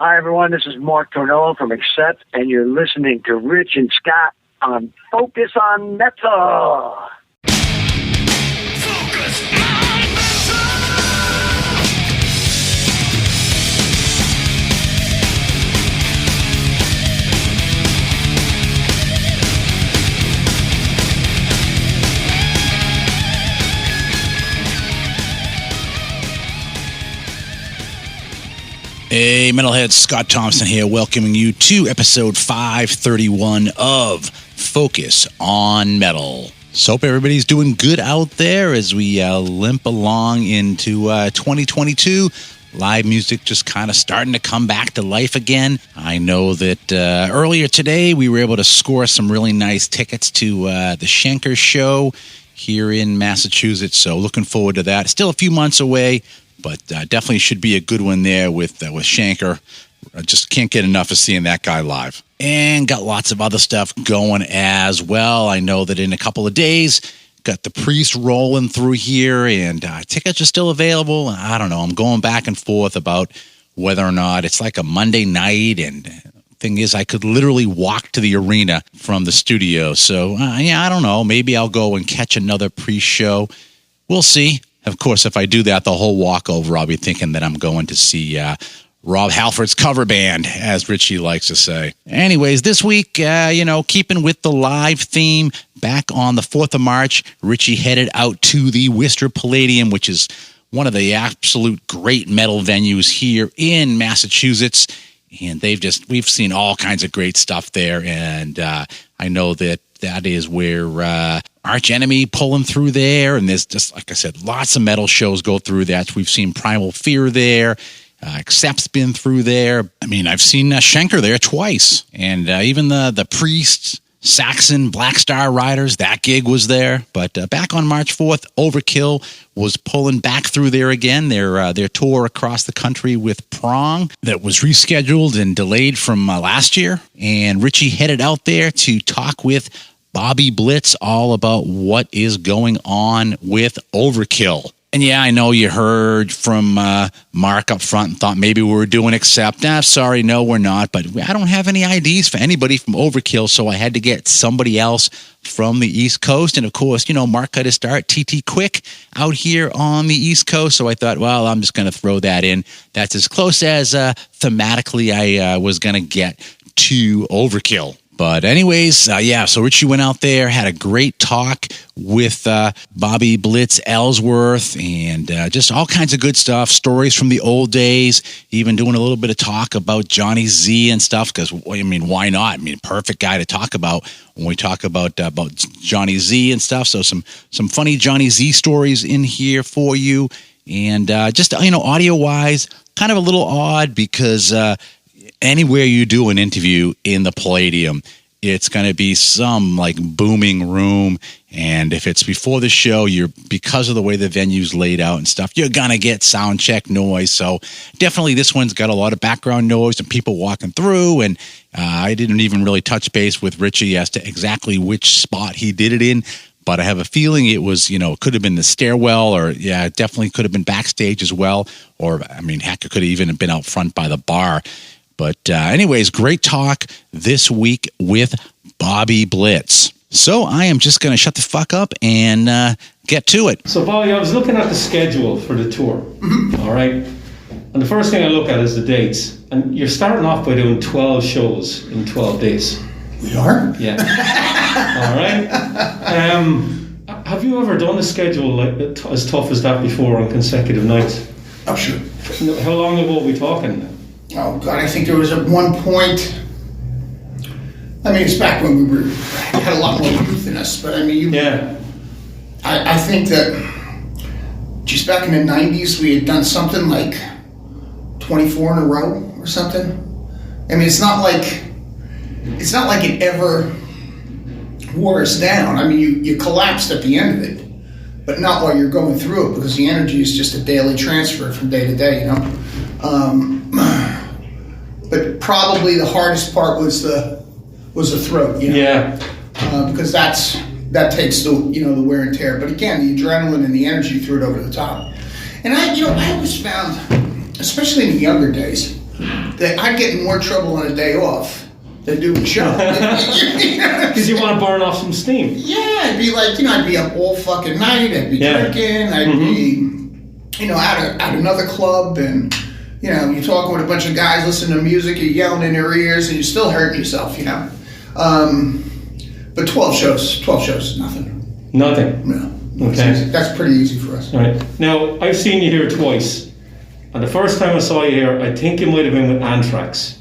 Hi, everyone. This is Mark Tornello from Accept, and you're listening to Rich and Scott on Focus on Metal. Focus on metal. Hey, Metalhead, Scott Thompson here, welcoming you to episode 531 of Focus on Metal. So hope everybody's doing good out there as we limp along into 2022. Live music just kind of starting to come back to life again. I know that earlier today we were able to score some really nice tickets to the Schenker show here in Massachusetts, so looking forward to that. Still a few months away, but definitely should be a good one there with Schenker. I just can't get enough of seeing that guy live. And got lots of other stuff going as well. I know that in a couple of days, got the Priest rolling through here, and tickets are still available. I don't know. I'm going back and forth about whether or not it's like a Monday night, and thing is, I could literally walk to the arena from the studio. So, I don't know. Maybe I'll go and catch another Priest show. We'll see. Of course, if I do that, the whole walkover, I'll be thinking that I'm going to see Rob Halford's cover band, as Richie likes to say. Anyways, this week, keeping with the live theme, back on the 4th of March, Richie headed out to the Worcester Palladium, which is one of the absolute great metal venues here in Massachusetts. And we've seen all kinds of great stuff there. And I know that is where Arch Enemy pulling through there, and there's just, like I said, lots of metal shows go through that. We've seen Primal Fear there. Accept's been through there. I mean, I've seen Schenker there twice, and even the Priest, Saxon, Black Star Riders, that gig was there. But back on March 4th, Overkill was pulling back through there again. Their tour across the country with Prong that was rescheduled and delayed from last year. And Richie headed out there to talk with Bobby Blitz all about what is going on with Overkill. And yeah, I know you heard from Mark up front and thought maybe we were doing Accept. Sorry, no, we're not. But I don't have any IDs for anybody from Overkill, so I had to get somebody else from the East Coast. And of course, Mark got his start, TT Quick, out here on the East Coast. So I thought, well, I'm just going to throw that in. That's as close as thematically I was going to get to Overkill. But anyways, so Richie went out there, had a great talk with Bobby Blitz, Ellsworth, and just all kinds of good stuff, stories from the old days, even doing a little bit of talk about Johnny Z and stuff, because, why not? Perfect guy to talk about when we talk about Johnny Z and stuff. So some funny Johnny Z stories in here for you. And just, audio-wise, kind of a little odd because anywhere you do an interview in the Palladium, it's going to be some booming room. And if it's before the show, because of the way the venue's laid out and stuff, you're going to get sound check noise. So definitely this one's got a lot of background noise and people walking through. And I didn't even really touch base with Richie as to exactly which spot he did it in. But I have a feeling it was, it could have been the stairwell, or it definitely could have been backstage as well. Or, heck, it could have even been out front by the bar. But anyways, great talk this week with Bobby Blitz. So I am just going to shut the fuck up and get to it. So, Bobby, I was looking at the schedule for the tour, all right? And the first thing I look at is the dates. And you're starting off by doing 12 shows in 12 days. We are? Yeah. All right? Have you ever done a schedule as tough as that before on consecutive nights? Oh, sure. How long ago are we talking? Oh, God, I think there was at one point, it's back when we had a lot more youth in us, but Yeah. I think that just back in the 90s, we had done something like 24 in a row or something. It's not like it ever wore us down. You collapsed at the end of it, but not while you're going through it, because the energy is just a daily transfer from day to day, But probably the hardest part was the throat, Yeah. Because that takes the the wear and tear. But again, the adrenaline and the energy threw it over the top. And I always found, especially in the younger days, that I'd get in more trouble on a day off than doing a show. Because you want to burn off some steam. Yeah, I'd be like, I'd be up all fucking night, I'd be drinking, I'd be, at another club, and, you're talking with a bunch of guys, listening to music, you're yelling in their ears, and you're still hurting yourself, But 12 shows is nothing. Nothing? No. Okay. That's pretty easy for us. All right. Now, I've seen you here twice. And the first time I saw you here, I think you might have been with Anthrax.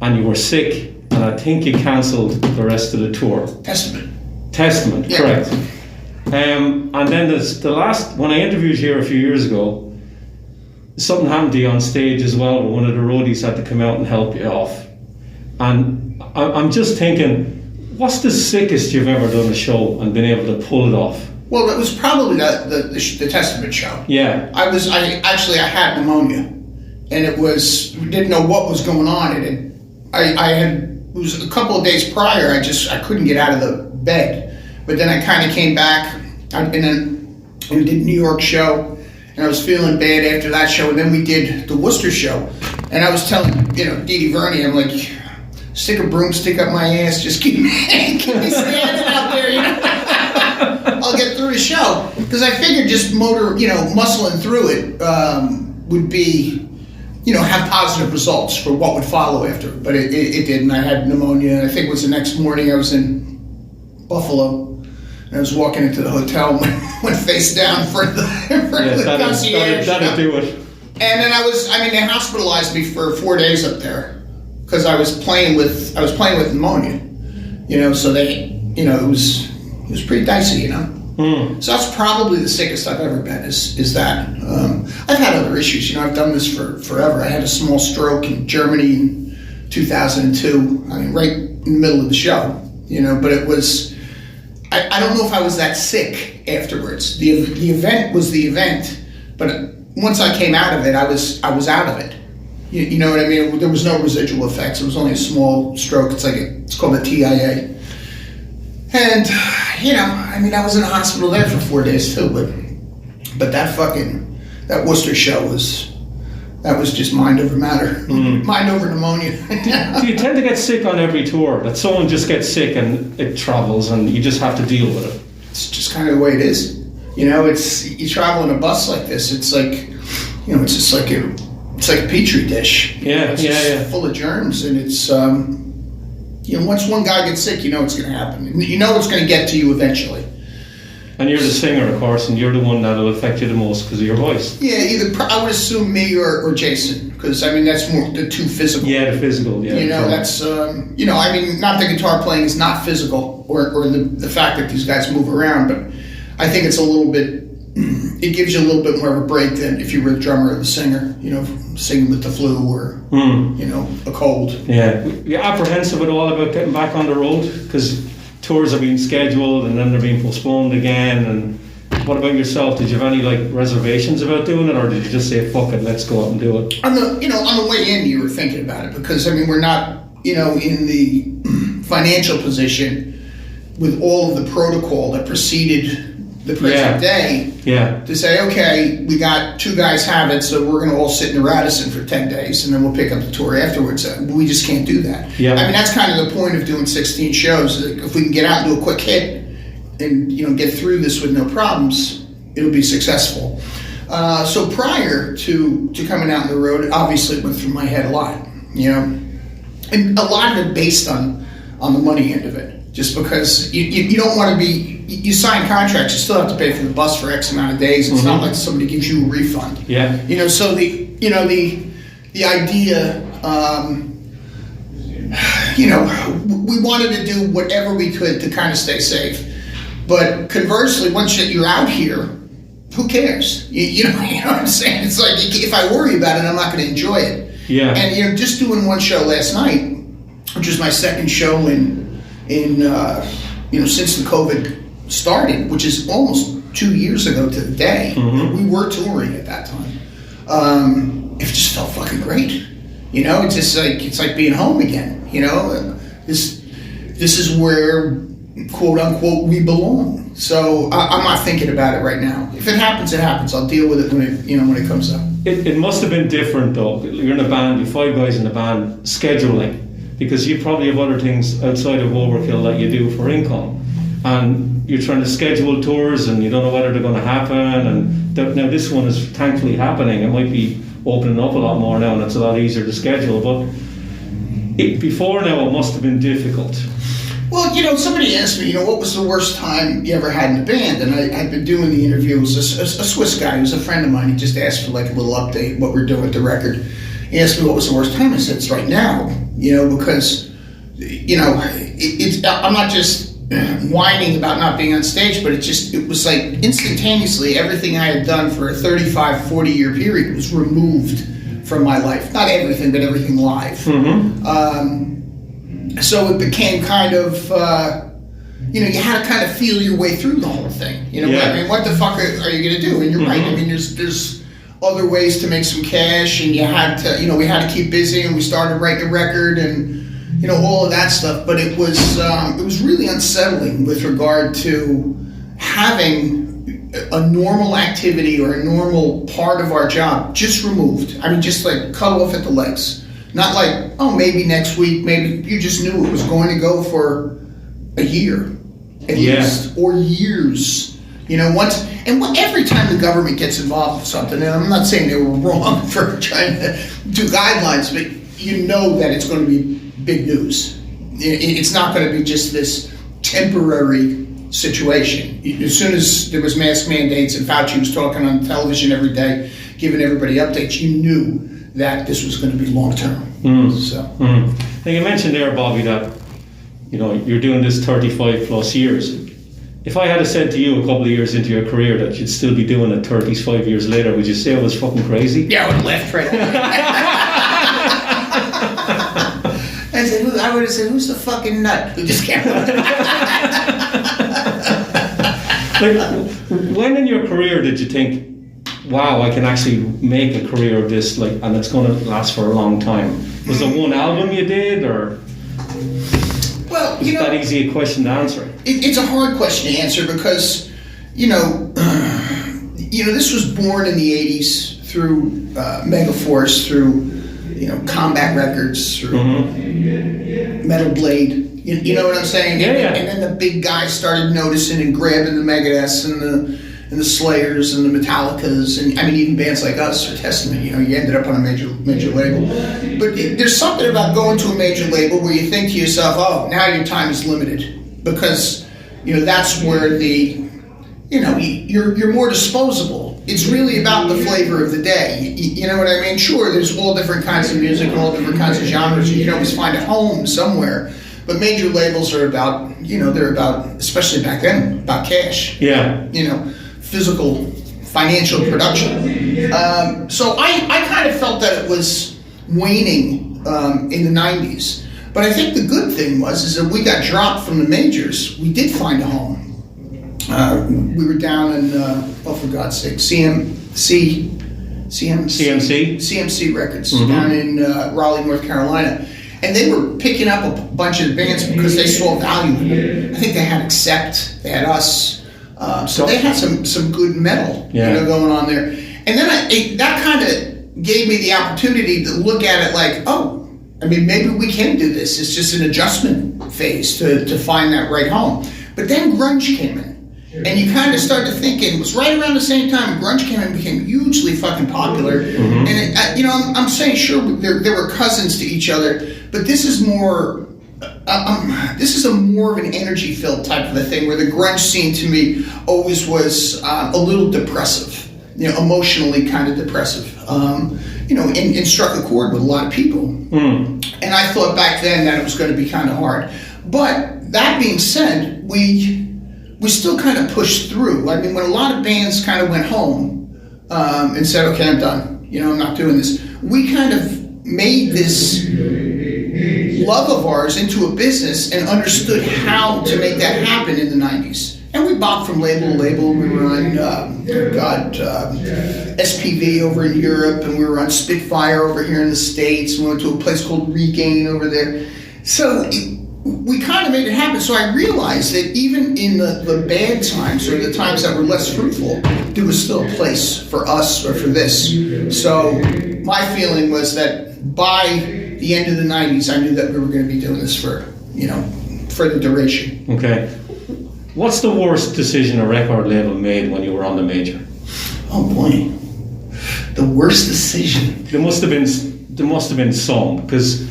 And you were sick, and I think you cancelled the rest of the tour. Testament, yeah. Correct. And then there's the last, when I interviewed you here a few years ago, something happened to you on stage as well, where one of the roadies had to come out and help you off. And I'm just thinking, what's the sickest you've ever done a show and been able to pull it off? Well, it was probably the Testament show. Yeah. I had pneumonia, and we didn't know what was going on. It was a couple of days prior, I couldn't get out of the bed. But then I kind of came back. I'd been and we did New York show, and I was feeling bad after that show. And then we did the Worcester show, and I was telling Dee Dee Verney, I'm like, stick a broomstick up my ass, just keep me standing out there, I'll get through the show, because I figured just muscling through it would be, have positive results for what would follow after. But it didn't. I had pneumonia, and I think it was the next morning I was in Buffalo, and I was walking into the hotel, went face down for the concierge. That'll do it. And then they hospitalized me for 4 days up there, because I was playing with pneumonia, so it was pretty dicey, So that's probably the sickest I've ever been, is that. I've had other issues, I've done this for forever. I had a small stroke in Germany in 2002, right in the middle of the show, but it was, I don't know if I was that sick afterwards. The event was the event, but once I came out of it, I was out of it. You know what I mean? There was no residual effects. It was only a small stroke. It's called a TIA. And, I was in the hospital there for 4 days too, but that Worcester show was just mind over matter. Mind over pneumonia. Do you tend to get sick on every tour? That someone just gets sick and it travels and you just have to deal with it? It's just kind of the way it is. You travel in a bus like this, it's like, it's just like a petri dish. Yeah, it's full of germs, and it's, once one guy gets sick, it's going to happen. It's going to get to you eventually. And you're the singer, of course, and you're the one that'll affect you the most because of your voice. Yeah, I would assume me or Jason, because, that's more the two physical. Yeah, the physical, yeah. That's, not the guitar playing is not physical, or the fact that these guys move around, but I think it's a little bit, it gives you a little bit more of a break than if you were the drummer or the singer, singing with the flu or, a cold. Yeah. You're apprehensive at all about getting back on the road? Because tours are being scheduled and then they're being postponed again. And what about yourself? Did you have any reservations about doing it, or did you just say, fuck it, let's go out and do it? On the way in, you were thinking about it, because, we're not, in the financial position with all of the protocol that preceded the present day, to say, okay, we got 2 guys have it, so we're going to all sit in Radisson for 10 days, and then we'll pick up the tour afterwards. We just can't do that. Yeah. That's kind of the point of doing 16 shows. If we can get out and do a quick hit and, get through this with no problems, it'll be successful. So prior to coming out on the road, obviously it went through my head a lot, and a lot of it based on the money end of it. Just because you don't want to be, you sign contracts, you still have to pay for the bus for X amount of days. It's not like somebody gives you a refund. Yeah. So the idea, we wanted to do whatever we could to kind of stay safe. But conversely, once you're out here, who cares? You know what I'm saying? It's like, if I worry about it, I'm not going to enjoy it. Yeah. And just doing one show last night, which was my second show in since the COVID started, which is almost 2 years ago to the day. We were touring at that time. It just felt fucking great. It's just it's like being home again. This is where, quote unquote, we belong. So I'm not thinking about it right now. If it happens, it happens. I'll deal with it when it comes up. It must have been different though. You're in a band, you're 5 guys in a band, scheduling, because you probably have other things outside of Overkill that you do for income, and you're trying to schedule tours and you don't know whether they're going to happen. And now this one is thankfully happening. It might be opening up a lot more now, and it's a lot easier to schedule. But before now, it must have been difficult. Well, somebody asked me, what was the worst time you ever had in the band? And I'd been doing the interview. It was a Swiss guy who was a friend of mine. He just asked for like a little update, what we're doing with the record. He asked me what was the worst time. I said, it's right now, because, I'm not just whining about not being on stage, but it was like instantaneously everything I had done for a 35, 40-year period was removed from my life. Not everything, but everything live. Mm-hmm. So it became kind of, you had to kind of feel your way through the whole thing. What the fuck are you going to do? And you're right. I mean, there's other ways to make some cash, and you had to, we had to keep busy, and we started writing a record, and all of that stuff. But it was really unsettling with regard to having a normal activity or a normal part of our job just removed. I mean, just like cut off at the legs. Not like, maybe next week, maybe you just knew it was going to go for a year at least, or years. Every time the government gets involved with something, and I'm not saying they were wrong for trying to do guidelines, but that it's going to be big news. It's not going to be just this temporary situation. As soon as there was mask mandates and Fauci was talking on television every day, giving everybody updates, you knew that this was going to be long term. So, now you mentioned there, Bobby, that you're doing this 35 plus years. If I had said to you a couple of years into your career that you'd still be doing it 35 years later, would you say I was fucking crazy? Yeah, I would have laughed right away. I would have said, who's the fucking nut who just came out? When in your career did you think, wow, I can actually make a career of this, and it's going to last for a long time? Was there one album you did, or? Well, is that easy a question to answer? It's a hard question to answer because, this was born in the 80s through Megaforce, through, Combat Records, through Metal Blade. You know what I'm saying? Yeah. And then the big guys started noticing and grabbing the Megadeths and the Slayers and the Metallicas, and even bands like us or Testament. You ended up on a major label. But there's something about going to a major label where you think to yourself, oh, now your time is limited, because that's where you're more disposable. It's really about the flavor of the day. You know what I mean? Sure, there's all different kinds of music and all different kinds of genres, and you can always find a home somewhere. But major labels are about, they're about, especially back then, about cash. Yeah. Physical, financial production. So I kind of felt that it was waning in the 90s. But I think the good thing is that we got dropped from the majors. We did find a home. We were down in, for God's sake, CMC Records, down in Raleigh, North Carolina. And they were picking up a bunch of bands because they saw value in it. I think they had Accept, they had us. So they had some good metal going on there. And then that kind of gave me the opportunity to look at it like, maybe we can do this. It's just an adjustment phase to find that right home. But then grunge came in. And you kind of started thinking, it was right around the same time grunge came in and became hugely fucking popular. Mm-hmm. And, I'm saying, sure, there were cousins to each other, but this is more... this is a more of an energy-filled type of a thing, where the grunge scene to me always was a little depressive, emotionally kind of depressive, and struck a chord with a lot of people. Mm. And I thought back then that it was going to be kind of hard. But that being said, we still kind of pushed through. I mean, when a lot of bands kind of went home and said, okay, I'm done, I'm not doing this, we kind of made this love of ours into a business and understood how to make that happen in the 90s. And we bopped from label to label. We were on, SPV over in Europe, and we were on Spitfire over here in the States. We went to a place called Regain over there. So we kind of made it happen. So I realized that even in the bad times, or the times that were less fruitful, there was still a place for us or for this. So my feeling was that by the end of the 90s, I knew that we were going to be doing this for the duration. Okay. What's the worst decision a record label made when you were on the major? Oh boy. The worst decision. There must have been some, because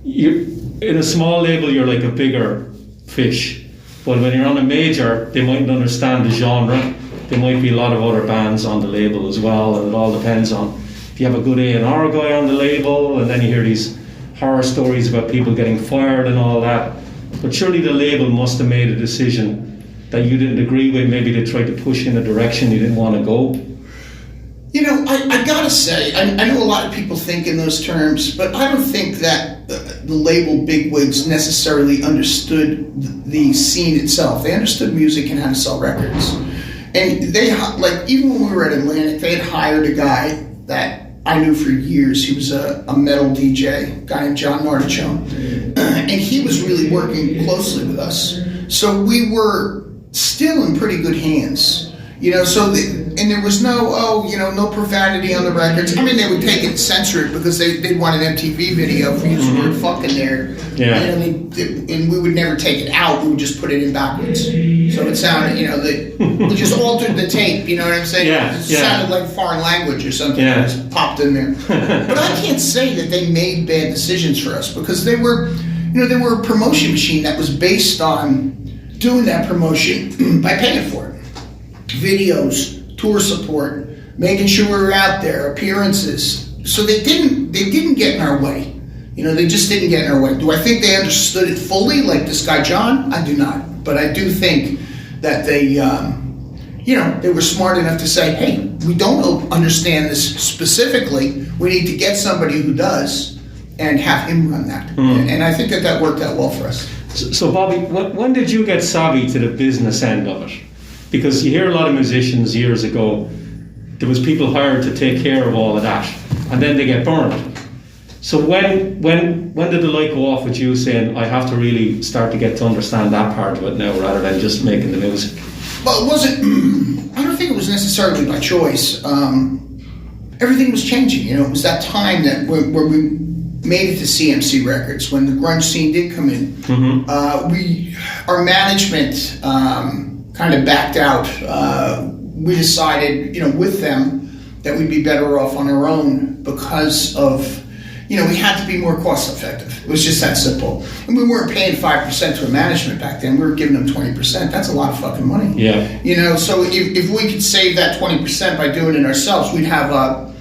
in a small label you're like a bigger fish, but when you're on a major they mightn't understand the genre. There might be a lot of other bands on the label as well, and it all depends on if you have a good A&R guy on the label, and then you hear these horror stories about people getting fired and all that. But surely the label must have made a decision that you didn't agree with. Maybe they tried to push you in a direction you didn't want to go. You know, I gotta say, I know a lot of people think in those terms, but I don't think that the label bigwigs necessarily understood the scene itself. They understood music and how to sell records. And they, like, even when we were at Atlantic, they had hired a guy that I knew for years. He was a metal DJ, a guy named John Nardichone. And he was really working closely with us. So we were still in pretty good hands. You know, and there was no profanity on the records. I mean, they would take it and censor it because they'd want an MTV video for using the word fuck in there. Yeah. And we would never take it out. We would just put it in backwards. So it sounded, we just altered the tape, you know what I'm saying? Yeah. It sounded like foreign language or something. Yeah. Just popped in there. But I can't say that they made bad decisions for us, because they were a promotion machine that was based on doing that promotion by paying for it. Videos, tour support, making sure we were out there, appearances. So they didn't get in our way. You know, they just didn't get in our way. Do I think they understood it fully, like this guy John? I do not. But I do think that they were smart enough to say, hey, we don't understand this specifically. We need to get somebody who does and have him run that. And I think that worked out well for us. So Bobby, when did you get savvy to the business end of it? Because you hear a lot of musicians years ago, there was people hired to take care of all of that, and then they get burned. So when did the light go off with you saying, I have to really start to get to understand that part of it now rather than just making the music? Well, it wasn't, I don't think it was necessarily by choice. Everything was changing, you know. It was that time that where we made it to CMC Records, when the grunge scene did come in. Mm-hmm. Our management kind of backed out. We decided, with them, that we'd be better off on our own because of, we had to be more cost effective. It was just that simple. And we weren't paying 5% to a management back then. We were giving them 20%. That's a lot of fucking money. Yeah. So if we could save that 20% by doing it ourselves, we'd have a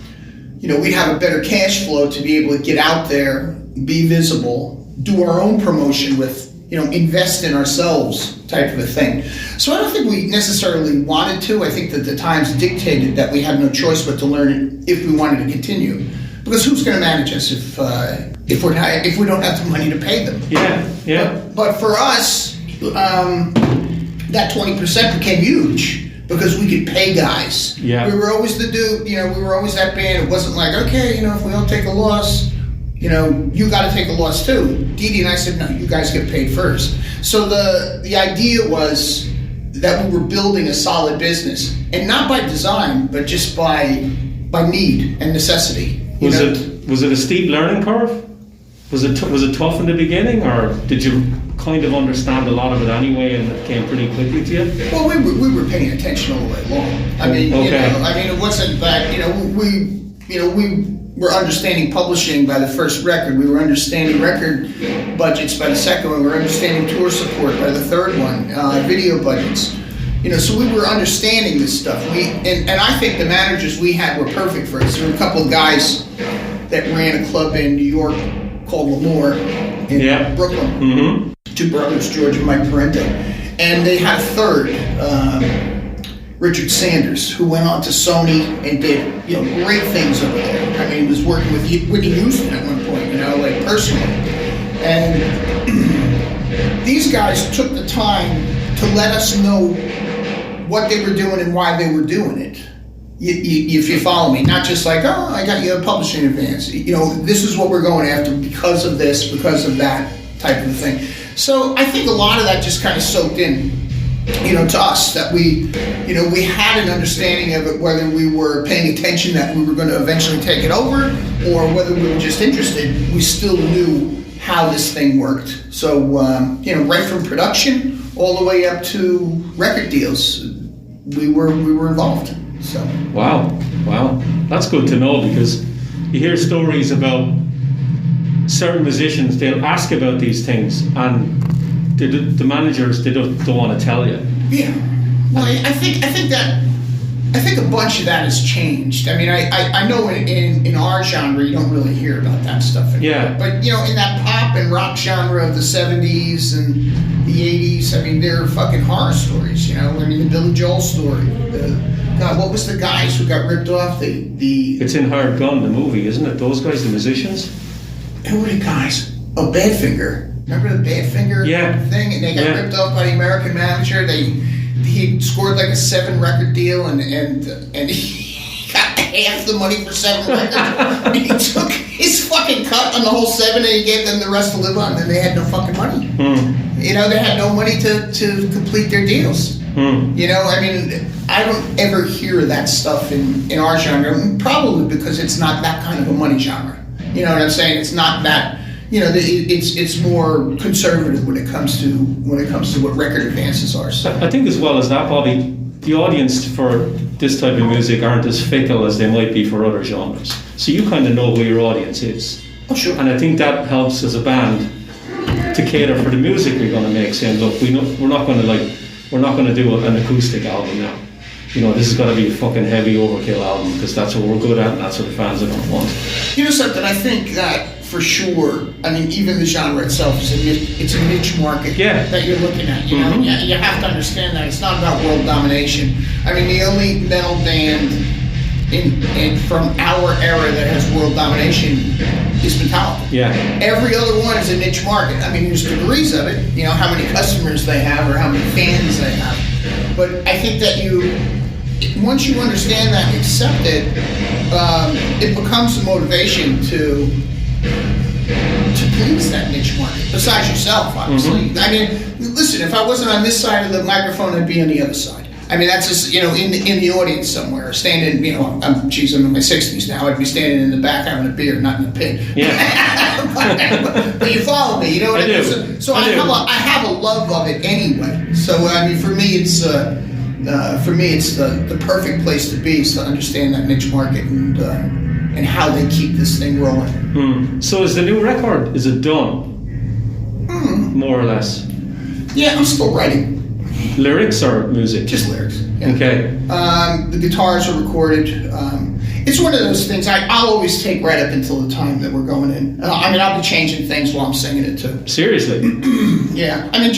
better cash flow to be able to get out there, be visible, do our own promotion with, invest in ourselves type of a thing. So I don't think we necessarily wanted to. I think that the times dictated that we had no choice but to learn it if we wanted to continue. Because who's going to manage us if we don't have the money to pay them? Yeah. But for us, that 20% became huge because we could pay guys. Yeah. We were always the dude. We were always that band. It wasn't like, okay, if we don't take a loss, you got to take a loss too. Dee and I said, no, you guys get paid first. So the idea was that we were building a solid business, and not by design, but just by need and necessity. Was it a steep learning curve? Was it tough in the beginning, or did you kind of understand a lot of it anyway, and it came pretty quickly to you? Well, we were paying attention all the way along. I mean, it wasn't that we were understanding publishing by the first record. We were understanding record budgets by the second one. We were understanding tour support by the third one. Video budgets. So we were understanding this stuff. And I think the managers we had were perfect for us. There were a couple of guys that ran a club in New York called L'Amour in Brooklyn. Mm-hmm. Two brothers, George and Mike Parente. And they had a third, Richard Sanders, who went on to Sony and did great things over there. I mean, he was working with Whitney Houston at one point, personally. And these guys took the time to let us know what they were doing and why they were doing it. If you follow me, not just like, oh, I got you a publishing advance. This is what we're going after because of this, because of that type of thing. So I think a lot of that just kind of soaked in, to us, that we had an understanding of it, whether we were paying attention that we were going to eventually take it over, or whether we were just interested. We still knew how this thing worked. So, right from production all the way up to record deals, we were involved. So. Wow, that's good to know, because you hear stories about certain musicians. They'll ask about these things, and the managers, they don't want to tell you. Yeah. Well, I think a bunch of that has changed. I mean, I know in our genre you don't really hear about that stuff anymore. Yeah. But in that pop and rock genre of the 70s and the 80s, I mean, they're fucking horror stories. I mean, the Billy Joel story. God, what was the guys who got ripped off? It's in Hired Gun, the movie, isn't it? Those guys, the musicians. Who were the guys? Oh, Badfinger. Remember the Badfinger thing? And they got ripped off by the American manager. He scored like a 7-record deal, and he got half the money for 7 records. He took his fucking cut on the whole 7, and he gave them the rest to live on, and they had no fucking money. They had no money to complete their deals. I mean, I don't ever hear that stuff in our genre, probably because it's not that kind of a money genre. You know what I'm saying? It's not that. It's more conservative when it comes to what record advances are. So. I think as well as that, Bobby, the audience for this type of music aren't as fickle as they might be for other genres. So you kind of know who your audience is. Oh, sure. And I think that helps as a band to cater for the music we're going to make. Saying, look, we're not going to do an acoustic album now. This is going to be a fucking heavy Overkill album, because that's what we're good at, and that's what the fans are going to want. Something, I think that for sure, I mean, even the genre itself it's a niche market that you're looking at. You have to understand that it's not about world domination. I mean, the only metal band from our era that has world domination is Metallica. Yeah. Every other one is a niche market. I mean, there's degrees of it. How many customers they have or how many fans they have. But I think that once you understand that and accept it, it becomes a motivation to please that niche market, besides yourself, obviously. I mean, listen, if I wasn't on this side of the microphone, I'd be on the other side. I mean, that's just, in the audience somewhere, standing, I'm in my 60s now, I'd be standing in the back having a beer, not in the pit. Yeah. but you follow me, you know what I mean? So I have a love of it anyway. So, I mean, for me, it's the perfect place to be, is to understand that niche market and how they keep this thing rolling. So is the new record, is it done? More or less? Yeah, I'm still writing. Lyrics or music? Just lyrics. Yeah. Okay. The guitars are recorded. It's one of those things I'll always take right up until the time that we're going in. I'll be changing things while I'm singing it too. Seriously? Yeah. I mean,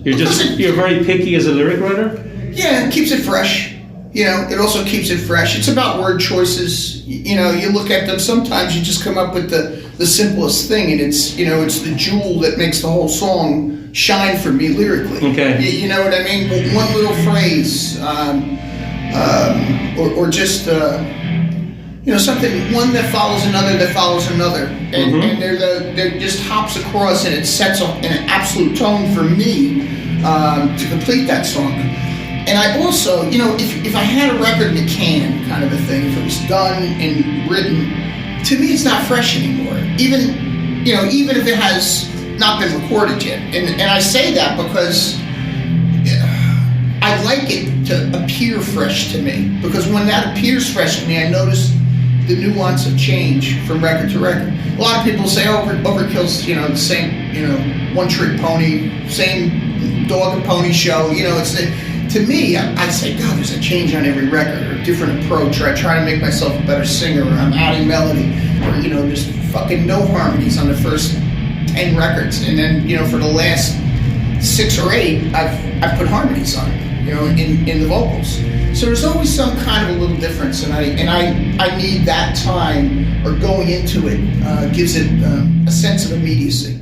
you're very picky as a lyric writer? Yeah, it keeps it fresh. It also keeps it fresh. It's about word choices. You look at them. Sometimes you just come up with the simplest thing, and it's the jewel that makes the whole song shine for me lyrically. Okay. You know what I mean? But one little phrase, or just something, one that follows another, and they're just hops across, and it sets an absolute tone for me to complete that song. And I also, if I had a record in a can, kind of a thing, if it was done and written, to me it's not fresh anymore. Even if it has not been recorded yet. And I say that because I like it to appear fresh to me. Because when that appears fresh to me, I notice the nuance of change from record to record. A lot of people say, Overkill's, the same, one-trick pony, same dog and pony show. To me, I say, God, there's a change on every record, or a different approach, or I try to make myself a better singer, or I'm adding melody, or, there's fucking no harmonies on the first 10 records, and then, for the last 6 or 8, I've put harmonies on, in the vocals. So there's always some kind of a little difference, and I need that time, or going into it gives it a sense of immediacy.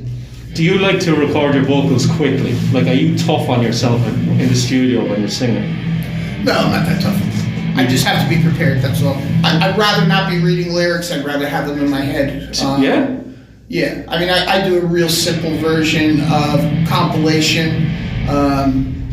Do you like to record your vocals quickly? Like, are you tough on yourself in the studio when you're singing? No, I'm not that tough. I just have to be prepared, that's all. I'd rather not be reading lyrics. I'd rather have them in my head. Yeah? Yeah, I mean, I do a real simple version of compilation.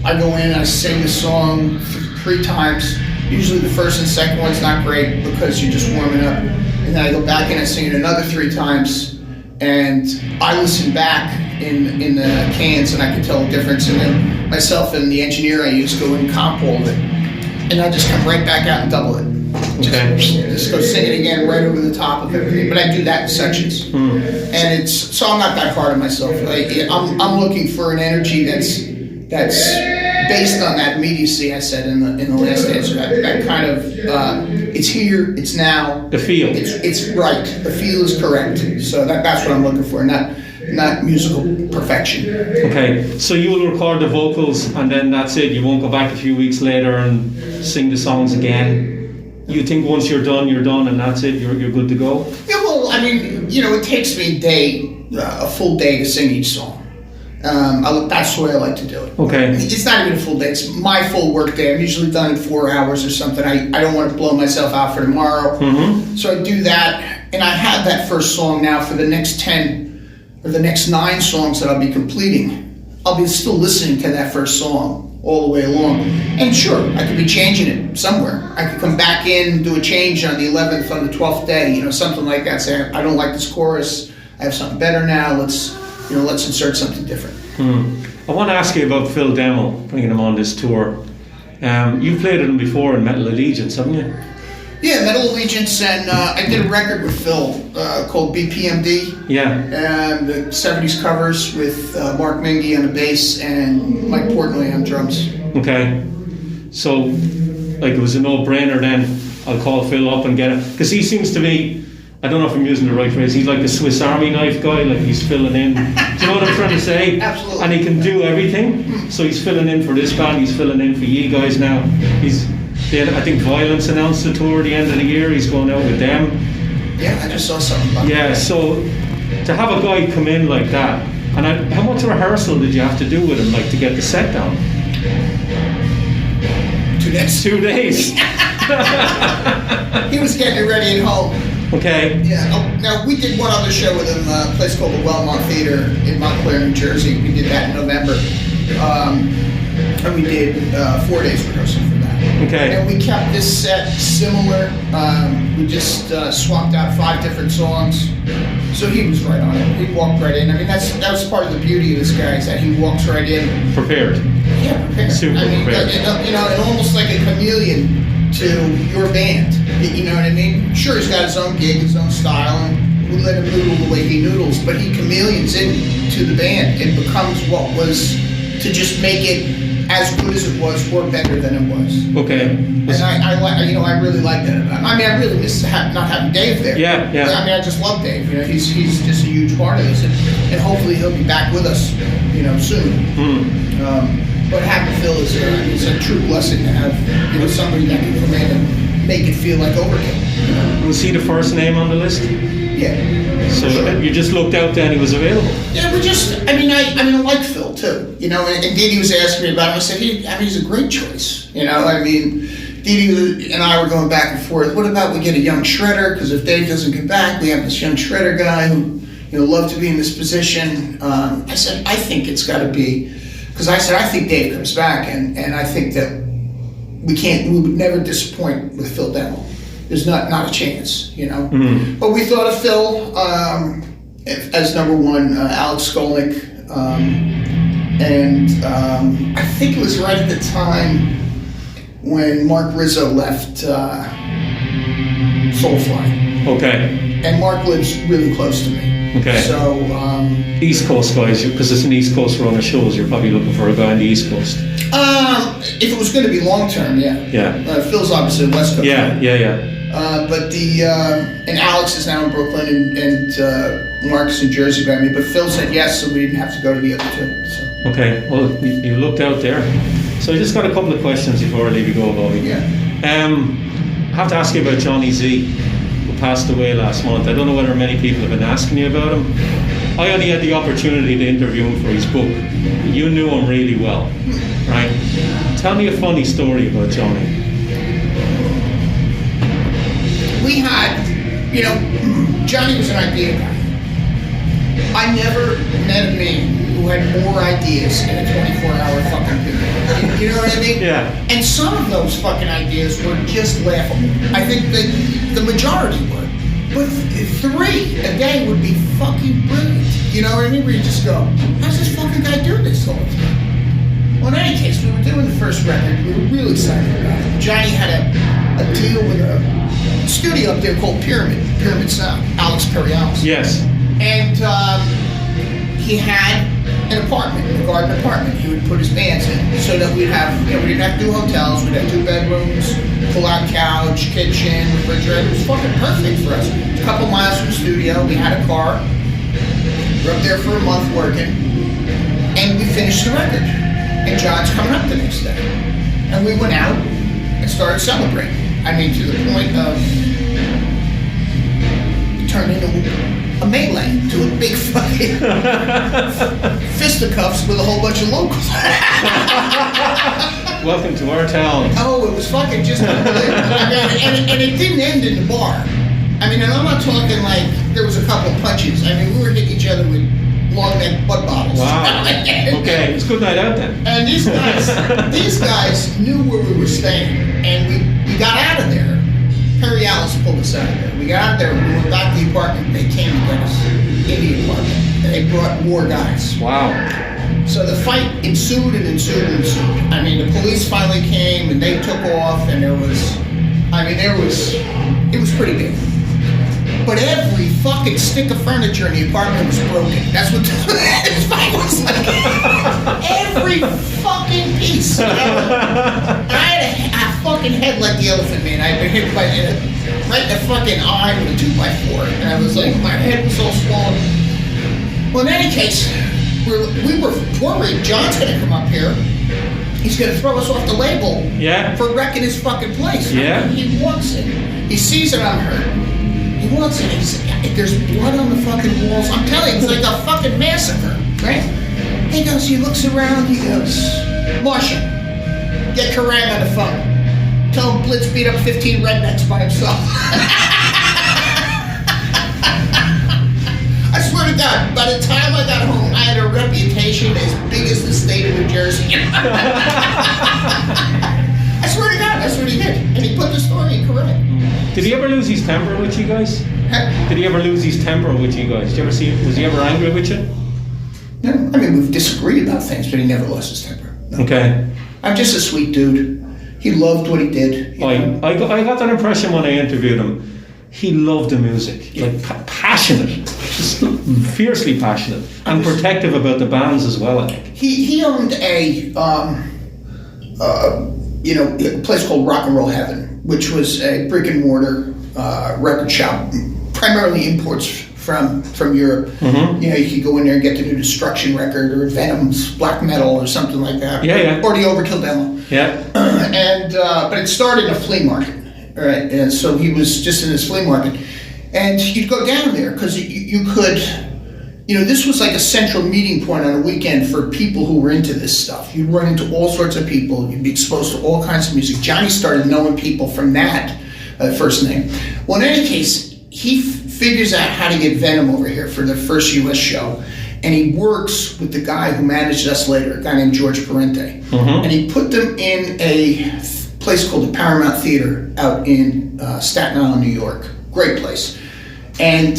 I go in, I sing the song 3 times. Usually the first and second one's not great because you're just warming up. And then I go back in and sing it another 3 times. And I listen back in the cans and I can tell the difference. And then myself and the engineer I use go and comp all of it. And I just come right back out and double it. Just go sing it again right over the top of everything. But I do that in sections. And so I'm not that hard on myself. I'm looking for an energy that's based on that immediacy I said in the last answer. That kind of it's here, it's now. The feel. It's right. The feel is correct. So that's what I'm looking for. Not musical perfection. Okay, so you will record the vocals and then that's it. You won't go back a few weeks later and sing the songs again. You think once you're done, and that's it. You're good to go. Yeah, well, I mean, it takes me a full day to sing each song. That's the way I like to do it. Okay. It's not even a full day. It's my full work day. I'm usually done in 4 hours or something. I don't want to blow myself out for tomorrow. Mm-hmm. So I do that, and I have that first song now for the next 10 or the next 9 songs that I'll be completing. I'll be still listening to that first song all the way along. And sure, I could be changing it somewhere. I could come back in and do a change on the 11th, on the 12th day, something like that. Say, I don't like this chorus. I have something better now. Let's insert something different. I want to ask you about Phil Demmel, bringing him on this tour. You've played with him before in Metal Allegiance, haven't you? Yeah, Metal Allegiance, and I did a record with Phil called BPMD. Yeah. And the 70s covers with Mark Mingy on the bass and Mike Portnoy on drums. Okay. So, it was a no-brainer then. I'll call Phil up and get him. Because he seems to be, I don't know if I'm using the right phrase, he's like the Swiss Army knife guy, like he's filling in. Do you know what I'm trying to say? Absolutely. And he can do everything. So he's filling in for this band, he's filling in for you guys now. I think Violence announced the tour at the end of the year. He's going out with them. Yeah, I just saw something about that. Yeah, so to have a guy come in like that, and how much rehearsal did you have to do with him, to get the set down? 2 days. 2 days. He was getting it ready at home. Okay. Yeah. Now we did one other show with him, a place called the Wellmont Theater in Montclair, New Jersey. We did that in November, and we did 4 days rehearsal for that. Okay. And we kept this set similar. We just swapped out 5 different songs. So he was right on it. He walked right in. I mean, that was part of the beauty of this guy, is that he walks right in. Prepared. Yeah, prepared. Super prepared. And almost like a chameleon to your band. You know what I mean? Sure, he's got his own gig, his own style, and we let him noodle the way he noodles, but he chameleons into the band and becomes what was, to just make it as good as it was or better than it was. Okay. And I really like that. I mean, I really miss not having Dave there. Yeah. I mean, I just love Dave. He's just a huge part of this, and hopefully he'll be back with us, soon. But having Phil is a true blessing to have, somebody that can come in and make it feel like Overkill. Was he the first name on the list? Yeah. So sure. You just looked out there and he was available? Yeah, I like Phil too, and Dee Dee was asking me about him. I said, he's a great choice, I mean, Dee Dee and I were going back and forth. What about we get a young shredder? Because if Dave doesn't come back, we have this young shredder guy who, love to be in this position. I said, I think it's got to be, because I think Dave comes back, and I think that we would never disappoint with Phil Demmel. There's not a chance, Mm-hmm. But we thought of Phil as number one, Alex Skolnick, and I think it was right at the time when Mark Rizzo left Soulfly. Okay. And Mark lives really close to me. Okay. So East Coast guys, because it's an East Coast run of shows, you're probably looking for a guy on the East Coast. If it was going to be long term, yeah. Yeah. Phil's obviously West Coast. Yeah. But and Alex is now in Brooklyn, and Mark's in Jersey by me. But Phil said yes, so we didn't have to go to the other two. So. Okay. Well, you looked out there. So I just got a couple of questions before I leave you go, Bobby. Yeah. I have to ask you about Johnny Z, who passed away last month. I don't know whether many people have been asking you about him. I only had the opportunity to interview him for his book. You knew him really well, right? Tell me a funny story about Johnny. We had, Johnny was an idea guy. I never met a man who had more ideas in a 24-hour fucking period. You know what I mean? Yeah. And some of those fucking ideas were just laughable. I think that the majority were. But 3 a day would be fucking brilliant. You know what I mean? Where you just go, how's this fucking guy doing this all the time? Well, in any case, we were doing the first record. We were really excited about it. Johnny had a deal with a studio up there called Pyramid Sound, Alex Perialis. Yes. And he had an apartment, a garden apartment. He would put his bands in so that we'd have, we didn't have to do hotels. We'd have 2 bedrooms, pull-out couch, kitchen, refrigerator. It was fucking perfect for us. A couple miles from the studio. We had a car. We were up there for a month working. And we finished the record. And John's coming up the next day. And we went out and started celebrating. I mean, to the point of turning into a melee, to a big fucking fisticuffs with a whole bunch of locals. Welcome to our town. Oh, it was fucking just unbelievable. I mean, and it didn't end in the bar. I mean, and I'm not talking like there was a couple of punches. I mean, we were hitting each other with long neck butt bottles. Wow. Okay, it's a good night out then. And these guys knew where we were staying, and we got out of there. Perialis pulled us out of there. We got out there, we went back to the apartment, they came to get us in the apartment. And they brought more guys. Wow. So the fight ensued and ensued and ensued. I mean, the police finally came and they took off, and it was pretty big. But every fucking stick of furniture in the apartment was broken. That's what this fight was like. Every fucking piece. You know? I had a fucking head like the Elephant Man. I had been hit right in the fucking eye with a 2x4. And I was like, my head was all swollen. Well, in any case, we were worried. John's gonna come up here. He's gonna throw us off the label for wrecking his fucking place. Yeah. He wants it. He sees that I'm hurt. He wants it. There's blood on the fucking walls. I'm telling you, it's like a fucking massacre, right? He goes, he looks around, he goes, Marcia, get Kerrang on the phone. Tell him Blitz beat up 15 rednecks by himself. I swear to God, by the time I got home, I had a reputation as big as the state of New Jersey. I swear to God, that's what he did. And he put the story in Kerrang. Did he ever lose his temper with you guys? Did he ever lose his temper with you guys? Did you ever see? Was he ever angry with you? No. I mean, we've disagreed about things, but he never lost his temper. No. Okay. I'm just a sweet dude. He loved what he did. I got that impression when I interviewed him. He loved the music, like passionate, just fiercely passionate, and protective about the bands as well. I think he owned a place called Rock and Roll Heaven, which was a brick and mortar record shop, primarily imports from Europe. Mm-hmm. You know, you could go in there and get the new Destruction record or Venom's Black Metal or something like that. Yeah. Or the Overkill demo. Yeah. But it started in a flea market. All right, and so he was just in this flea market, and you'd go down there because you could, this was like a central meeting point on a weekend for people who were into this stuff. You'd run into all sorts of people. You'd be exposed to all kinds of music. Johnny started knowing people from that first name. Well, in any case, he figures out how to get Venom over here for the first U.S. show, and he works with the guy who managed us later, a guy named George Parente, and he put them in a place called the Paramount Theater out in Staten Island, New York. Great place. And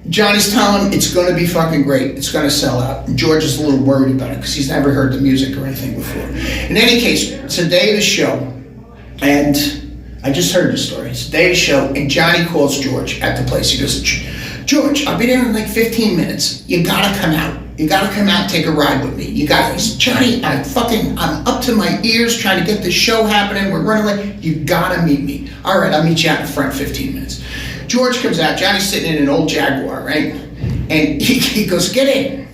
Johnny's telling him it's going to be fucking great. It's going to sell out. And George is a little worried about it because he's never heard the music or anything before. In any case, it's the day of the show, and I just heard the story. It's the day of the show, and Johnny calls George at the place. He goes, George, I'll be there in like 15 minutes. You got to come out. You gotta come out and take a ride with me. You got this. Johnny, I'm up to my ears trying to get this show happening. We're running late. You gotta meet me. All right, I'll meet you out in front 15 minutes. George comes out. Johnny's sitting in an old Jaguar, right? And he goes, get in.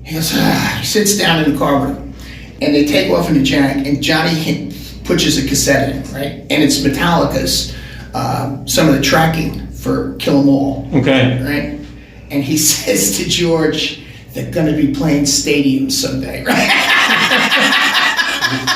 He goes, He sits down in the car with him. And they take off in the Jag, and Johnny pushes a cassette in, right? And it's Metallica's, some of the tracking for Kill 'Em All. Okay. Right? And he says to George, they're going to be playing stadiums someday, right?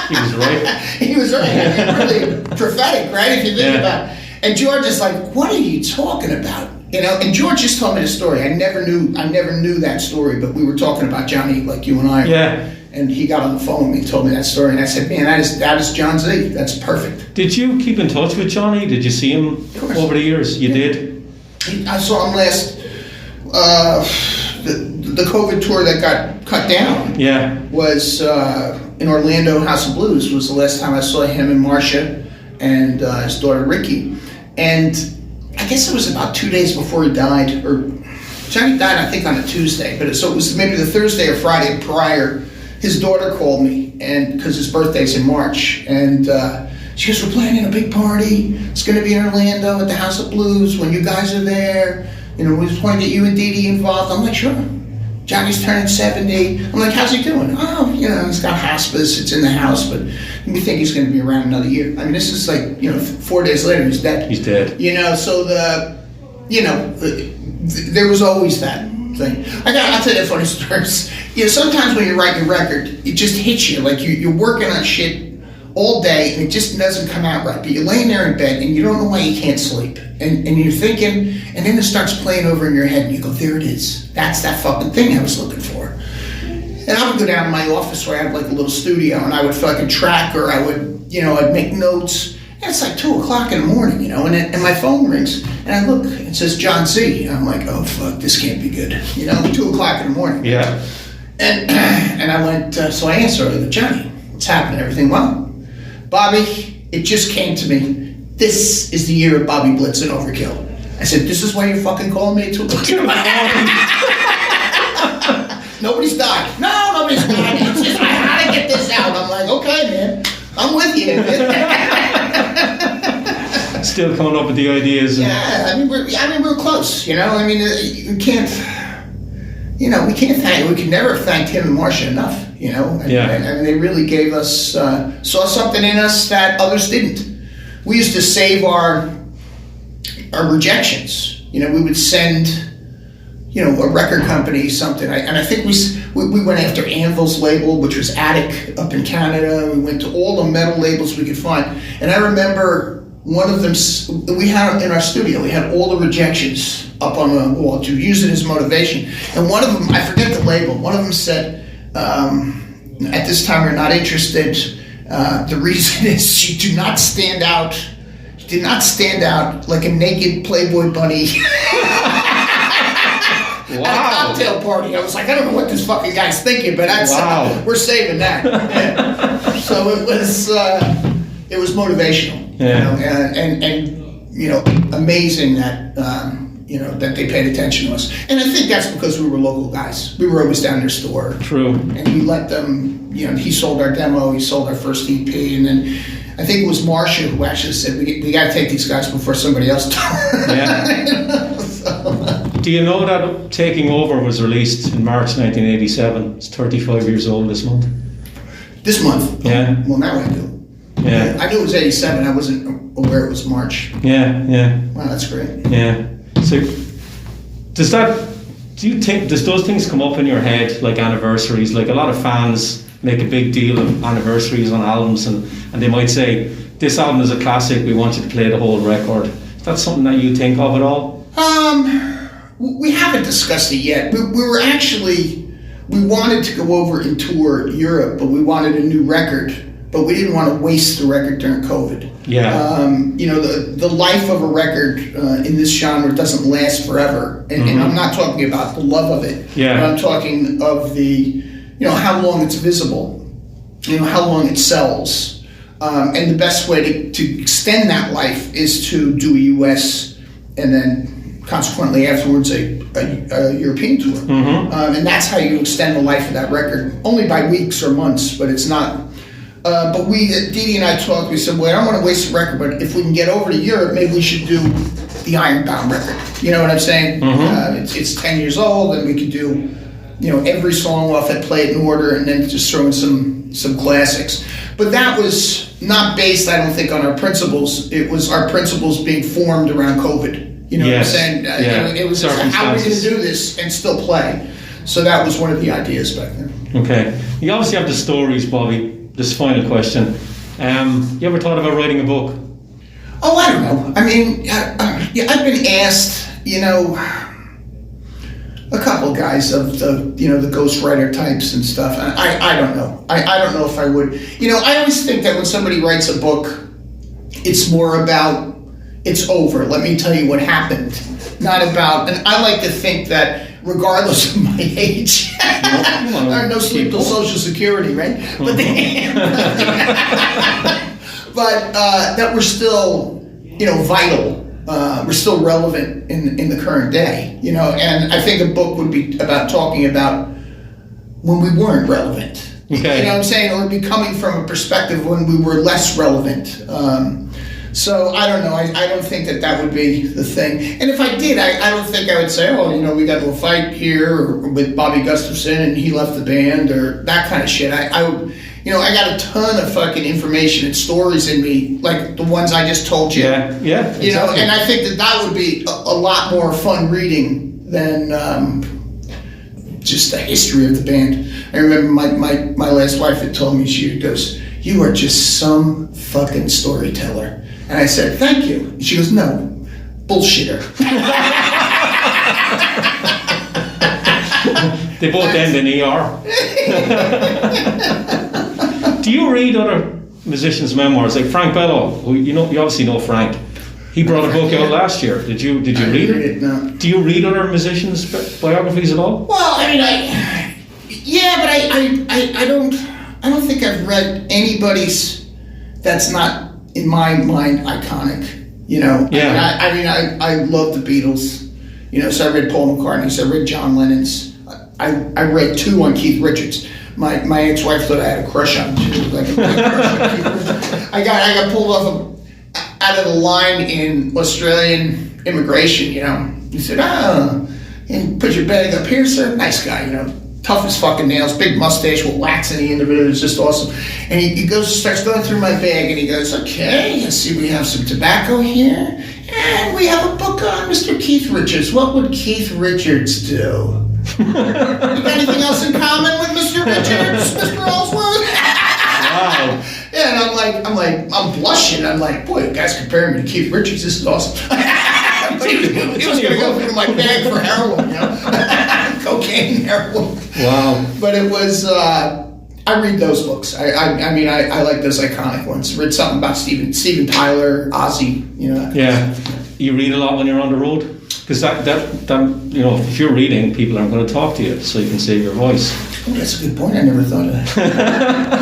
He was right. He was right. I mean, really prophetic, right? If you think about it. And George is like, what are you talking about? And George just told me the story. I never knew that story, but we were talking about Johnny like you and I. Yeah. And he got on the phone with me and told me that story, and I said, man, that is John Z. That's perfect. Did you keep in touch with Johnny? Did you see him over the years? You did? I saw him last, the COVID tour that got cut down was in Orlando, House of Blues, was the last time I saw him and Marcia and his daughter Ricky. And I guess it was about 2 days before he died, or Johnny died, I think, on a Tuesday, so it was maybe the Thursday or Friday prior. His daughter called me, and because his birthday's in March, and she goes, we're planning a big party. It's going to be in Orlando at the House of Blues. When you guys are there, we just want to get you and Dee Dee involved. I'm like, sure. Johnny's turning 70. I'm like, how's he doing? Oh, he's got hospice. It's in the house, but we think he's going to be around another year. I mean, this is like, 4 days later, he's dead. He's dead. So there was always that thing. I'll tell you a funny story. Sometimes when you're writing a record, it just hits you. Like you're working on shit all day and it just doesn't come out right. But you're laying there in bed and you don't know why you can't sleep. And you're thinking, and then it starts playing over in your head and you go, there it is. That's that fucking thing I was looking for. And I would go down to my office where I had like a little studio and I would fucking track, or I would, I'd make notes. And it's like 2 o'clock in the morning, and my phone rings and I look, it says John Z. And I'm like, oh fuck, this can't be good. 2 o'clock in the morning. Yeah. And I went, so I answered, I go, Johnny, what's happening? Everything well? Bobby, it just came to me. This is the year of Bobby Blitz and Overkill. I said, this is why you're fucking calling me at 2 o'clock in the morning? Nobody's died. No, nobody's died. It's just, I gotta get this out. I'm like, okay, man. I'm with you. Still coming up with the ideas. Yeah, we're close. You can't. We can't thank. We can never have thanked him and Marcia enough. They really gave us, saw something in us that others didn't. We used to save our rejections. We would send, a record company something. I think we went after Anvil's label, which was Attic up in Canada. We went to all the metal labels we could find. And I remember one of them, we had in our studio, we had all the rejections up on the wall to use it as motivation. And one of them, I forget the label, one of them said, at this time we're not interested. The reason is you do not stand out. You did not stand out like a naked Playboy bunny. Wow. At a cocktail party. I was like, I don't know what this fucking guy's thinking, but we're saving that. Yeah. So it was motivational. Yeah. Amazing that that they paid attention to us. And I think that's because we were local guys. We were always down their store. True. And we let them, he sold our demo, he sold our first EP, and then I think it was Marcia who actually said, we got to take these guys before somebody else does. Yeah. Do you know that Taking Over was released in March 1987? It's 35 years old this month. This month? Yeah. Well, now I do. Yeah. I knew it was 87. I wasn't aware it was March. Yeah. Wow, that's great. Yeah. So, does those things come up in your head, like anniversaries? Like a lot of fans make a big deal of anniversaries on albums, and they might say, this album is a classic, we want you to play the whole record. Is that something that you think of at all? We haven't discussed it yet. We wanted to go over and tour Europe, but we wanted a new record, but we didn't want to waste the record during COVID. Yeah. The life of a record in this genre doesn't last forever. And I'm not talking about the love of it. Yeah. But I'm talking of the, how long it's visible, how long it sells. And the best way to extend that life is to do a US and then consequently afterwards a European tour. And that's how you extend the life of that record, only by weeks or months, but it's not. But Dee Dee and I talked, we said, well, I don't want to waste the record, but if we can get over to Europe, maybe we should do the Ironbound record. You know what I'm saying? It's 10 years old, and we could do, every song off it, play it in order, and then just throw in some classics. But that was not based, I don't think, on our principles. It was our principles being formed around COVID. You know what I'm saying? It was just how are we going to do this and still play? So that was one of the ideas back then. Okay. You obviously have the stories, Bobby. This final question. You ever thought about writing a book? Oh, I don't know. I mean, I've been asked, a couple guys of the ghostwriter types and stuff. I don't know. I don't know if I would. I always think that when somebody writes a book, it's more about it's over. Let me tell you what happened. Not about, and I like to think that regardless of my age, I no sleep till Social Security, right? But that we're still, vital. We're still relevant in the current day, and I think a book would be about talking about when we weren't relevant. Okay. You know what I'm saying? Or it'd be coming from a perspective when we were less relevant. So I don't know. I don't think that would be the thing. And if I did, I don't think I would say, we got into a fight here with Bobby Gustafson and he left the band or that kind of shit. I would. I got a ton of fucking information and stories in me, like the ones I just told you. Yeah, exactly. And I think that would be a lot more fun reading than just the history of the band. I remember my last wife had told me, she goes, "You are just some fucking storyteller." And I said, "Thank you." And she goes, "No, bullshitter." They both end in ER. Do you read other musicians' memoirs, like Frank Bello? Who you obviously know Frank. He brought a book out last year. Did you read it? No. Do you read other musicians' biographies at all? Well, I don't think I've read anybody's that's not in my mind iconic. Yeah. I love the Beatles. So I read Paul McCartney's. I read John Lennon's. I read 2 on Keith Richards. My ex-wife thought I had a crush on him too. Like a big crush on Keith Richards. I got pulled out of the line in Australian immigration. He said, and put your bag up here, sir. Nice guy, tough as fucking nails, big mustache with wax in the end of it. It was just awesome. And he starts going through my bag, and he goes, "Okay, let's see, we have some tobacco here, and we have a book on Mr. Keith Richards. What would Keith Richards do? You got anything else in common with Mr. Richards, Mr. Ellsworth?" Wow. Yeah, and I'm blushing. I'm like, boy, you guys comparing me to Keith Richards. This is awesome. But he was going to go through my bag for heroin, cocaine, heroin. Wow. But it was. I read those books. I like those iconic ones. Read something about Steven Tyler, Ozzy. Yeah. You read a lot when you're on the road? Because that if you're reading, people aren't going to talk to you, so you can save your voice. Oh, that's a good point. I never thought of that.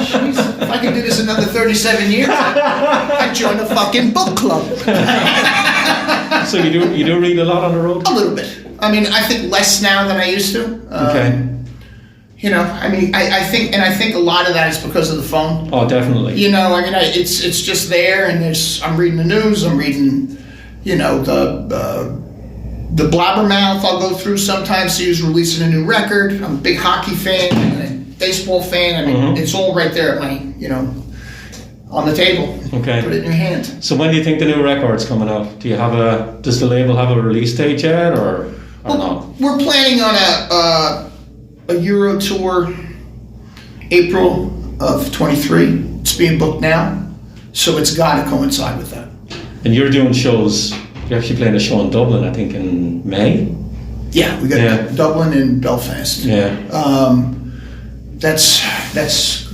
Jeez, if I could do this another 37 years, I'd join the fucking book club. So you do read a lot on the road? A little bit. I think less now than I used to. Okay. I think a lot of that is because of the phone. Oh, definitely. It's just there, and I'm reading the news. I'm reading, the blabbermouth I'll go through sometimes. So he's releasing a new record. I'm a big hockey fan and a baseball fan. It's all right there at my, on the table. Okay. Put it in your hand. So when do you think the new record's coming out? Does the label have a release date yet, or not? We're planning on a Euro tour, April of 23. It's being booked now, so it's got to coincide with that. And you're doing shows. You're actually playing a show in Dublin, I think, in May? Yeah, we got Dublin and Belfast. Yeah. That's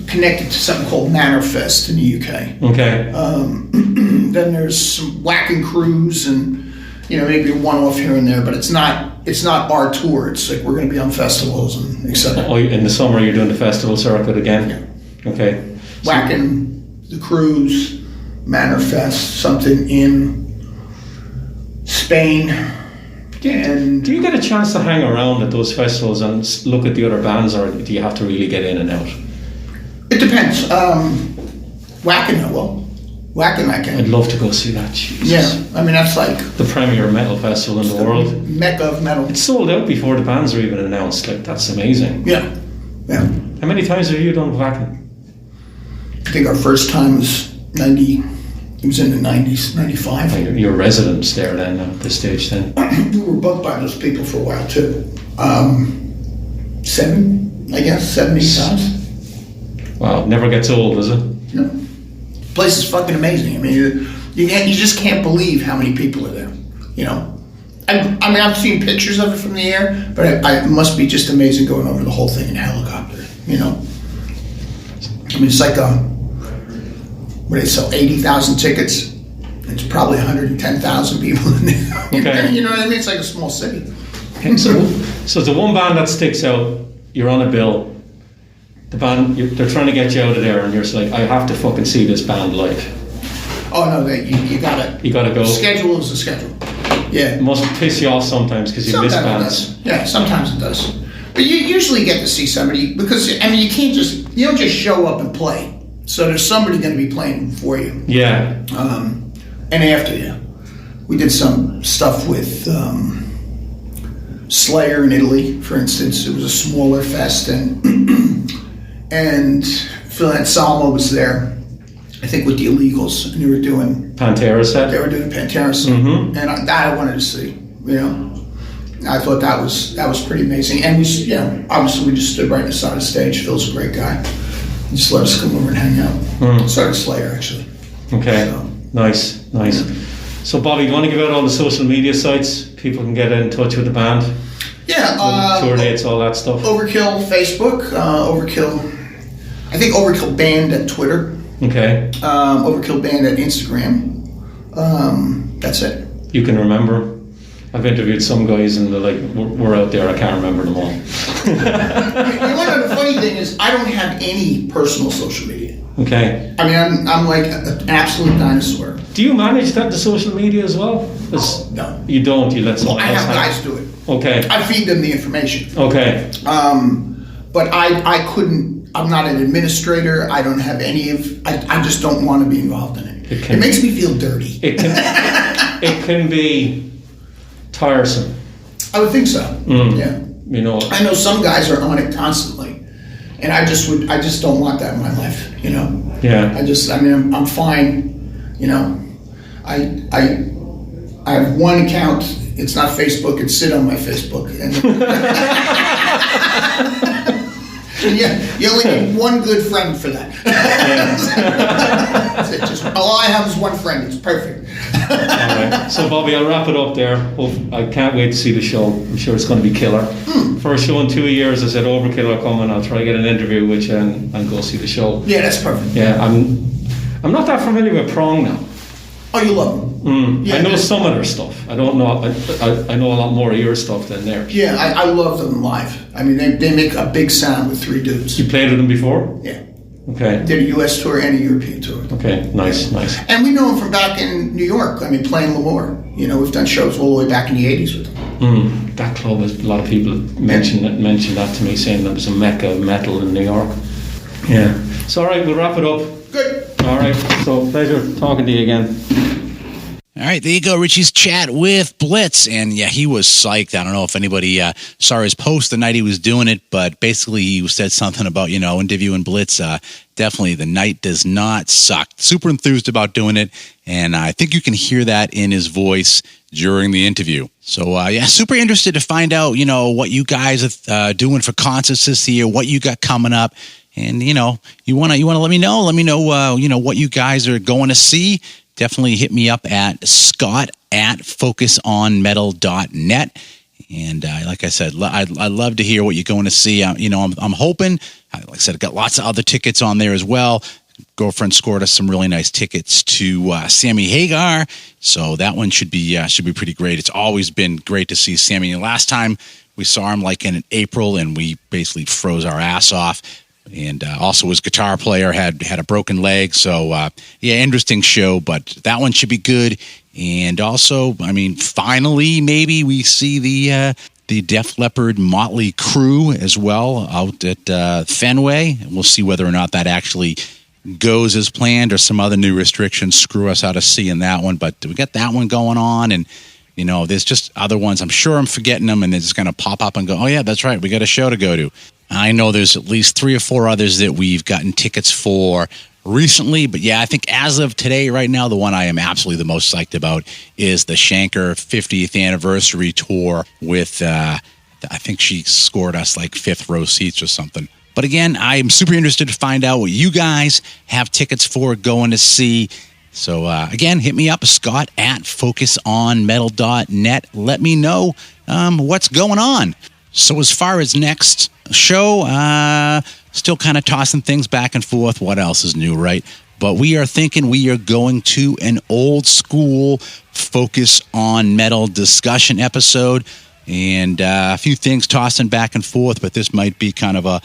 connected to something called Mannerfest in the UK. Okay. Then there's some whacking crews and maybe a one-off here and there, but it's not our tour. It's like we're going to be on festivals and etc. Oh, in the summer you're doing the festival circuit again? Yeah. Okay. Whacking the cruise, Mannerfest, something in Spain. And do you get a chance to hang around at those festivals and look at the other bands, or do you have to really get in and out? It depends. Whacking, I will. Whacking, I can. I'd love to go see that. Jesus. Yeah, that's like the premier metal festival in the world. Mecca of metal. It's sold out before the bands are even announced. Like, that's amazing. Yeah. How many times have you done Whacking? I think our first time was 90. It was in the 90s, 95. Oh, you're residents there then at this stage then? We were booked by those people for a while too. 7, I guess, 7, 8 times. Wow, never gets old, does it? No. The place is fucking amazing. You just can't believe how many people are there. I've seen pictures of it from the air, but it must be just amazing going over the whole thing in a helicopter, you know? I mean, it's like, what they sell 80,000 tickets. It's probably 110,000 people in there. Okay. You know what I mean? It's like a small city. Okay, so the one band that sticks out, you're on a bill. The band, they're trying to get you out of there, and you're just like, I have to fucking see this band live. Oh no, you gotta. You gotta go. Schedule is the schedule. Yeah. It must piss you off sometimes because you miss bands. Yeah, sometimes it does. But you usually get to see somebody because you don't just show up and play. So there's somebody going to be playing for you. Yeah. And after you. We did some stuff with Slayer in Italy, for instance. It was a smaller fest, and Phil Anselmo was there. I think with the Illegals, and they were doing Pantera set. They were doing Pantera set, and that I wanted to see. You know, I thought that was pretty amazing. And obviously we just stood right inside the stage. Phil's a great guy. He just let us come over and hang out. So did Slayer, actually. Okay, so. Nice. So Bobby, you want to give out all the social media sites? People can get in touch with the band. Yeah, tour dates, all that stuff. Overkill Facebook, Overkill. I think Overkill Band at Twitter. Okay. Overkill Band at Instagram. That's it. You can remember. I've interviewed some guys and they're like, we're out there, I can't remember them all. You know, the funny thing is, I don't have any personal social media. Okay. I mean, I'm like an absolute dinosaur. Do you manage the social media as well? No. You don't? You let someone else I have guys do it. Okay. I feed them the information. Okay. But I couldn't, I'm not an administrator. I don't have any of, I just don't want to be involved in it. It makes me feel dirty. It can be tiresome. I would think so. Yeah. You know. I know some guys are on it constantly, and I just don't want that in my life. You know. Yeah. I'm fine. You know, I have one account. It's not Facebook. It's Sid on my Facebook. And yeah, you only need one good friend for that. That's it. All I have is one friend. It's perfect. All right. So Bobby, I'll wrap it up there. I can't wait to see the show. I'm sure it's going to be killer. First show in 2 years. I said Overkill are coming. I'll try to get an interview with you and go see the show. Yeah, that's perfect. Yeah, I'm not that familiar with Prong now. Oh, you love them. Yeah, I know some of their stuff. I don't know. I know a lot more of your stuff than theirs. Yeah, I love them live. I mean, they make a big sound with three dudes. You played with them before? Yeah. Okay. Did a U.S. tour and a European tour. Okay, nice. And we know them from back in New York. I mean, playing Lemoore. You know, we've done shows all the way back in the 80s with them. That club, a lot of people mentioned that to me, saying that was a mecca of metal in New York. Yeah. So, all right, we'll wrap it up. Good. All right, so pleasure talking to you again. All right, there you go, Richie's chat with Blitz. And yeah, he was psyched. I don't know if anybody saw his post the night he was doing it, but basically he said something about, interviewing Blitz. Definitely the night does not suck. Super enthused about doing it. And I think you can hear that in his voice during the interview. So super interested to find out, what you guys are doing for concerts this year, what you got coming up. And, you want to let me know. Let me know, what you guys are going to see. Definitely hit me up at scott@focusonmetal.net. And like I said, I'd love to hear what you're going to see. I'm hoping, like I said, I've got lots of other tickets on there as well. Girlfriend scored us some really nice tickets to Sammy Hagar. So that one should be pretty great. It's always been great to see Sammy. And last time we saw him like in April, and we basically froze our ass off. And also his guitar player had a broken leg. So, interesting show, but that one should be good. And also, finally, maybe we see the Def Leppard Motley Crue as well out at Fenway. And we'll see whether or not that actually goes as planned or some other new restrictions screw us out of seeing that one. But we got that one going on. And, there's just other ones. I'm sure I'm forgetting them, and they're just going to pop up and go, oh, yeah, that's right. We got a show to go to. I know there's at least 3 or 4 others that we've gotten tickets for recently. But, yeah, I think as of today, right now, the one I am absolutely the most psyched about is the Shanker 50th anniversary tour with, I think she scored us like 5th row seats or something. But, again, I'm super interested to find out what you guys have tickets for going to see. So, again, hit me up, Scott at focusonmetal.net. Let me know what's going on. So as far as next show, still kind of tossing things back and forth. What else is new, right? But we are thinking we are going to an old school Focus on Metal discussion episode. And a few things tossing back and forth, but this might be kind of a,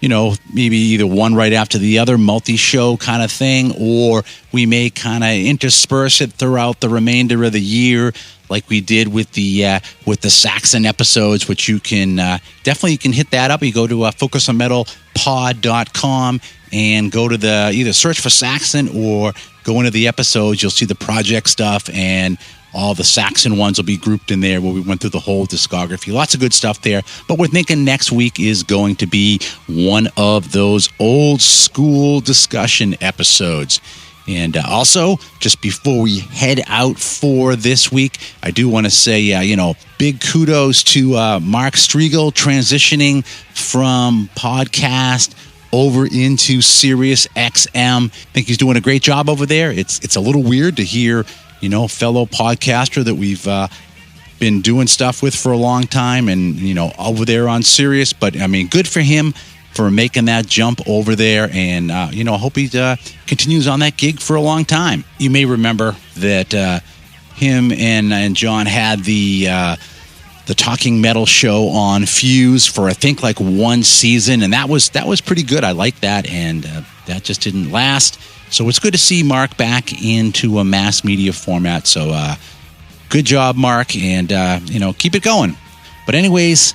maybe either one right after the other, multi-show kind of thing, or we may kind of intersperse it throughout the remainder of the year, like we did with the Saxon episodes, which you can definitely hit that up. You go to focusonmetalpod.com and go to the either search for Saxon or go into the episodes. You'll see the project stuff, and all the Saxon ones will be grouped in there where we went through the whole discography. Lots of good stuff there. But we're thinking next week is going to be one of those old school discussion episodes. And also, just before we head out for this week, I do want to say, big kudos to Mark Striegel transitioning from podcast over into Sirius XM. I think he's doing a great job over there. It's a little weird to hear, fellow podcaster that we've been doing stuff with for a long time and, over there on Sirius. But, good for him for making that jump over there. And, I hope he continues on that gig for a long time. You may remember that him and John had the Talking Metal show on Fuse for, I think, like one season. And that was pretty good. I liked that. And that just didn't last. So it's good to see Mark back into a mass media format. So good job, Mark, and, keep it going. But anyways,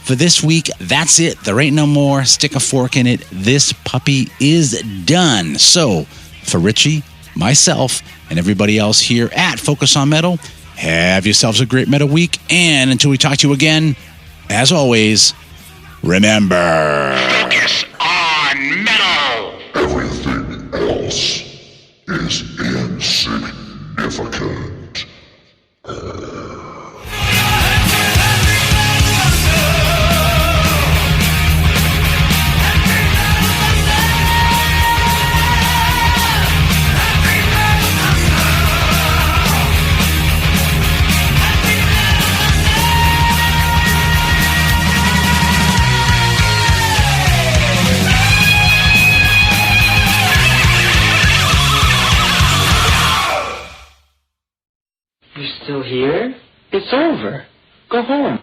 for this week, that's it. There ain't no more. Stick a fork in it. This puppy is done. So for Richie, myself, and everybody else here at Focus on Metal, have yourselves a great metal week. And until we talk to you again, as always, remember... Focus on Metal! Everything else is insignificant. You're still here? It's over. Go home.